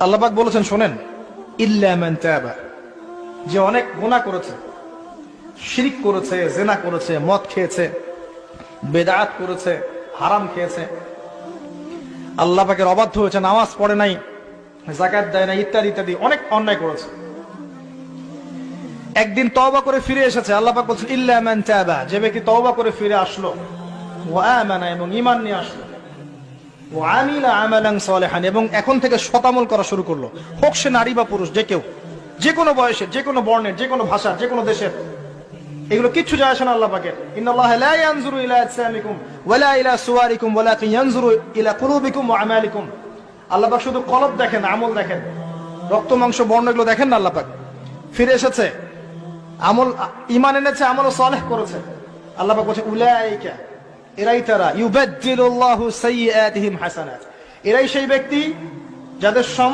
আল্লাহ পাক বলেছেন শোনেন, ইল্লা মান তাবা, যে অনেক গুনাহ করেছে, শিরক করেছে, জিনা করেছে, মদ খেয়েছে, বেদাত করেছে, হারাম খেয়েছে, আল্লাহ পাকের অবাধ্য হয়েছে, নামাজ পড়ে নাই, যাকাত দেয় না, ইত্যাদি ইত্যাদি অনেক অন্যায় করেছে, একদিন তওবা করে ফিরে এসেছে। আল্লাহ পাক বলছেন ইল্লা মান তাবা, যে ব্যক্তি তওবা করে ফিরে আসলো, ওয়া আমানা, এবং ঈমান নিয়ে আসলো, ওয়া আমিলা আমালান সালিহান, এবং এখন থেকে সৎ-আমল করা শুরু করলো, হোক সে নারী বা পুরুষ, যে কেউ, যে কোনো বয়সের, যে কোনো বর্ণের, যে কোনো ভাষার, যে কোনো দেশের, এগুলো কিচ্ছু যায় আসে না আল্লাহ পাকের। ইন্নাল্লাহা লা ইয়ানজুরু ইলা আজসামিকুম ওয়ালা ইলা সুওয়ারিকুম ওয়ালাকিন ইয়ানজুরু ইলা কুলুবিকুম ওয়া আমালিকুম। আল্লাহ পাক শুধু কলব দেখেন, আমল দেখেন, রক্ত মাংস বর্ণ এগুলো দেখেন না। আল্লাহ পাক ফিরে এসেছে, আমল, ঈমান এনেছে, আমল সালেহ করেছে। আল্লাহ পাক বলেছে উলাইকা, এরাই তারা, ইউবাদদিলুল্লাহু সাইয়্যাতিহিম হাসানাত, এরাই সেই ব্যক্তি যাদের